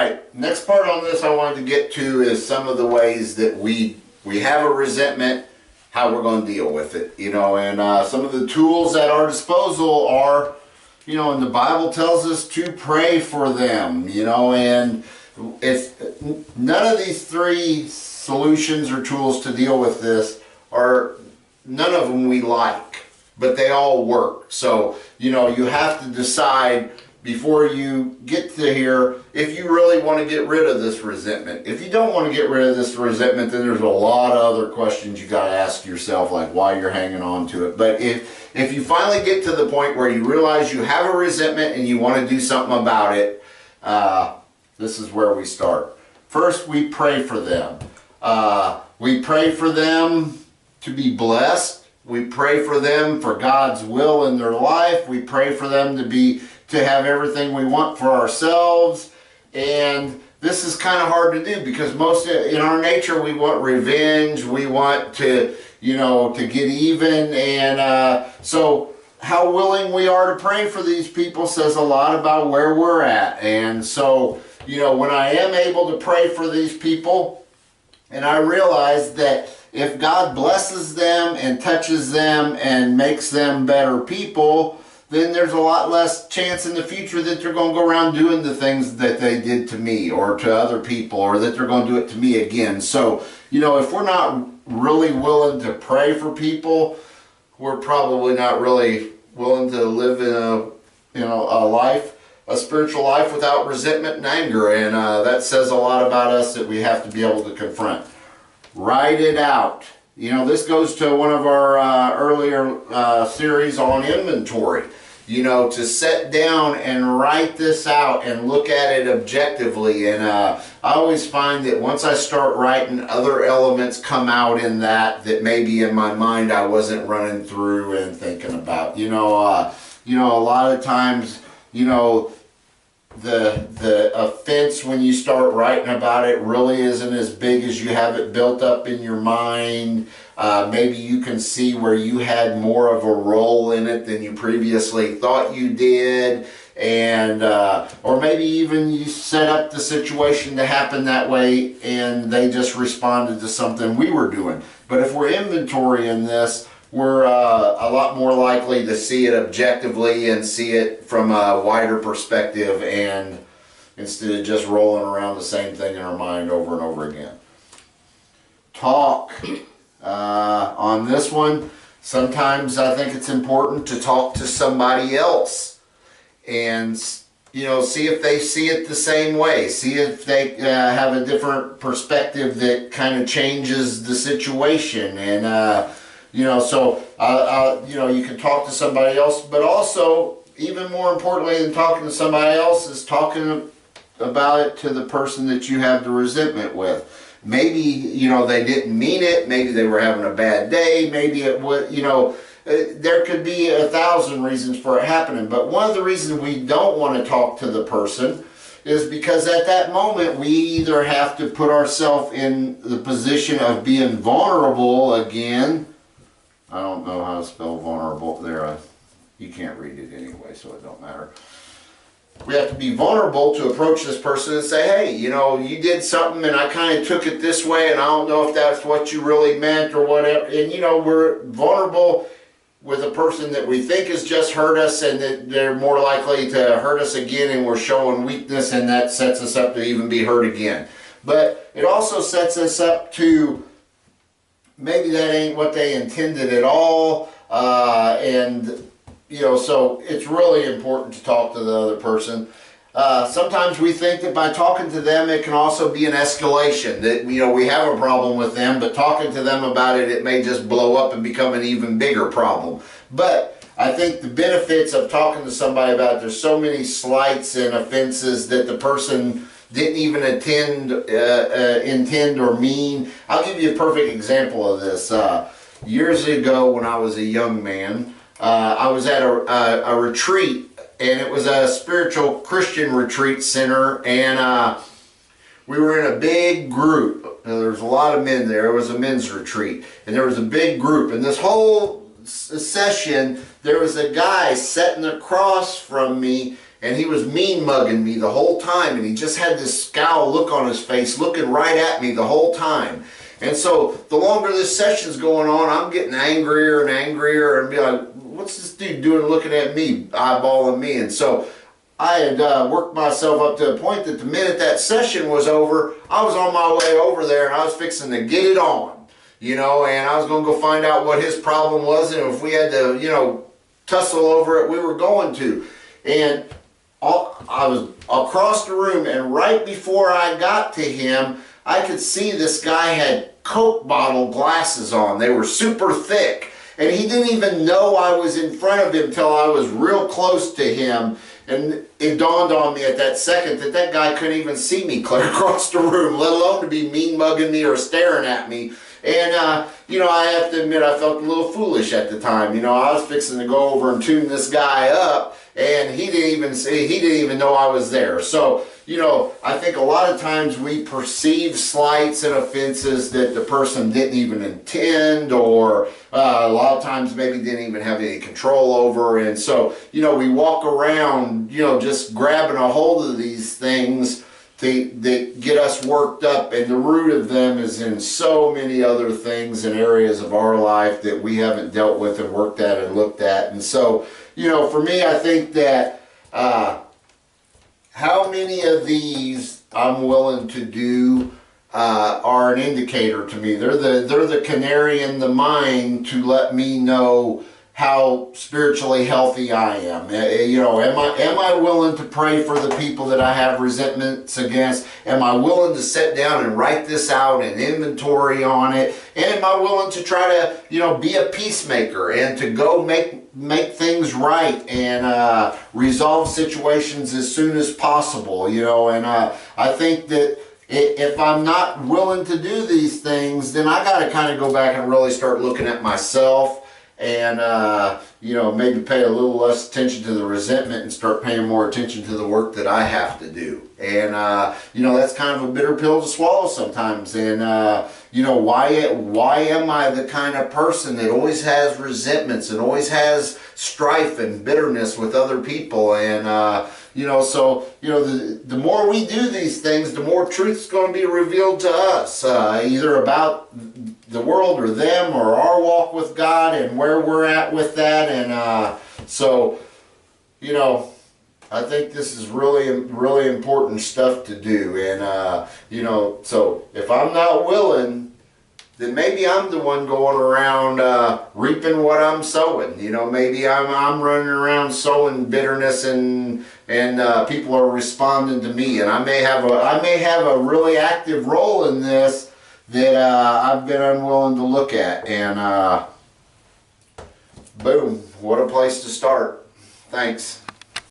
right, next part on this I wanted to get to is some of the ways that we have a resentment, how we're going to deal with it, and some of the tools at our disposal are, and the Bible tells us to pray for them, and if none of these three solutions or tools to deal with this none of them we like, but they all work. So, you have to decide before you get to here if you really want to get rid of this resentment. If you don't want to get rid of this resentment, then there's a lot of other questions you got to ask yourself, like why you're hanging on to it. But if you finally get to the point where you realize you have a resentment and you want to do something about it, this is where we start. First, we pray for them. We pray for them to be blessed. We pray for them for God's will in their life. We pray for them to have everything we want for ourselves. And this is kind of hard to do because in our nature we want revenge. We want to get even. And so how willing we are to pray for these people says a lot about where we're at. And so, when I am able to pray for these people, and I realize that if God blesses them and touches them and makes them better people, then there's a lot less chance in the future that they're going to go around doing the things that they did to me or to other people, or that they're going to do it to me again. So, if we're not really willing to pray for people, we're probably not really willing to live in a spiritual life without resentment and anger. And that says a lot about us that we have to be able to confront. Write it out. This goes to one of our earlier series on inventory. To sit down and write this out and look at it objectively. And I always find that once I start writing, other elements come out in that maybe in my mind I wasn't running through and thinking about. A lot of times, the offense, when you start writing about it, really isn't as big as you have it built up in your mind. Maybe you can see where you had more of a role in it than you previously thought you did, and or maybe even you set up the situation to happen that way and they just responded to something we were doing. But if we're inventorying this, we're a lot more likely to see it objectively and see it from a wider perspective, and instead of just rolling around the same thing in our mind over and over again. Talk. On this one, sometimes I think it's important to talk to somebody else and see if they see it the same way. See if they have a different perspective that kind of changes the situation. And so you can talk to somebody else, but also, even more importantly than talking to somebody else, is talking about it to the person that you have the resentment with. Maybe, they didn't mean it. Maybe they were having a bad day. Maybe it would, there could be 1,000 reasons for it happening. But one of the reasons we don't want to talk to the person is because at that moment we either have to put ourselves in the position of being vulnerable again. I don't know how to spell vulnerable there. You can't read it anyway, so it don't matter. We have to be vulnerable to approach this person and say, hey, you did something and I kind of took it this way and I don't know if that's what you really meant or whatever. And, we're vulnerable with a person that we think has just hurt us, and that they're more likely to hurt us again, and we're showing weakness, and that sets us up to even be hurt again. But it also sets us up to maybe that ain't what they intended at all, so it's really important to talk to the other person. Sometimes we think that by talking to them, it can also be an escalation, that we have a problem with them, but talking to them about it, it may just blow up and become an even bigger problem. But I think the benefits of talking to somebody about it, there's so many slights and offenses that the person didn't even intend or mean. I'll give you a perfect example of this. Years ago, when I was a young man, I was at a retreat, and it was a spiritual Christian retreat center, and we were in a big group. There was a lot of men there. It was a men's retreat, and there was a big group. And this whole session, there was a guy sitting across from me, and he was mean mugging me the whole time, and he just had this scowl look on his face, looking right at me the whole time. And so the longer this session's going on, I'm getting angrier and angrier, and be like, what's this dude doing looking at me, eyeballing me? And so I had worked myself up to a point that the minute that session was over, I was on my way over there, and I was fixing to get it on, you know, and I was going to go find out what his problem was, and if we had to, you know, tussle over it, we were going to. And I was across the room, and right before I got to him, I could see this guy had Coke bottle glasses on. They were super thick. And he didn't even know I was in front of him till I was real close to him. And it dawned on me at that second that that guy couldn't even see me clear across the room, let alone to be mean mugging me or staring at me. And, you know, I have to admit I felt a little foolish at the time. You know, I was fixing to go over and tune this guy up, and he didn't even know I was there. So, you know, I think a lot of times we perceive slights and offenses that the person didn't even intend, or a lot of times maybe didn't even have any control over. And so, you know, we walk around, you know, just grabbing a hold of these things that get us worked up, and the root of them is in so many other things and areas of our life that we haven't dealt with and worked at and looked at. And so, you know, for me, I think that how many of these I'm willing to do are an indicator to me. They're the canary in the mine to let me know how spiritually healthy I am. You know, am I willing to pray for the people that I have resentments against? Am I willing to sit down and write this out and inventory on it? And am I willing to try to, you know, be a peacemaker and to go make things right and resolve situations as soon as possible? You know, and I think that if I'm not willing to do these things, then I got to kind of go back and really start looking at myself, and you know, maybe pay a little less attention to the resentment and start paying more attention to the work that I have to do. And you know, that's kind of a bitter pill to swallow sometimes. And you know, why am I the kind of person that always has resentments and always has strife and bitterness with other people? And you know, so, you know, the more we do these things, the more truth's going to be revealed to us, either about the world or them or our walk with God and where we're at with that. And so, you know, I think this is really important stuff to do. And, you know, so if I'm not willing, then maybe I'm the one going around reaping what I'm sowing. You know, maybe I'm running around sowing bitterness, and people are responding to me, and I may have a really active role in this that I've been unwilling to look at. And boom, what a place to start. Thanks.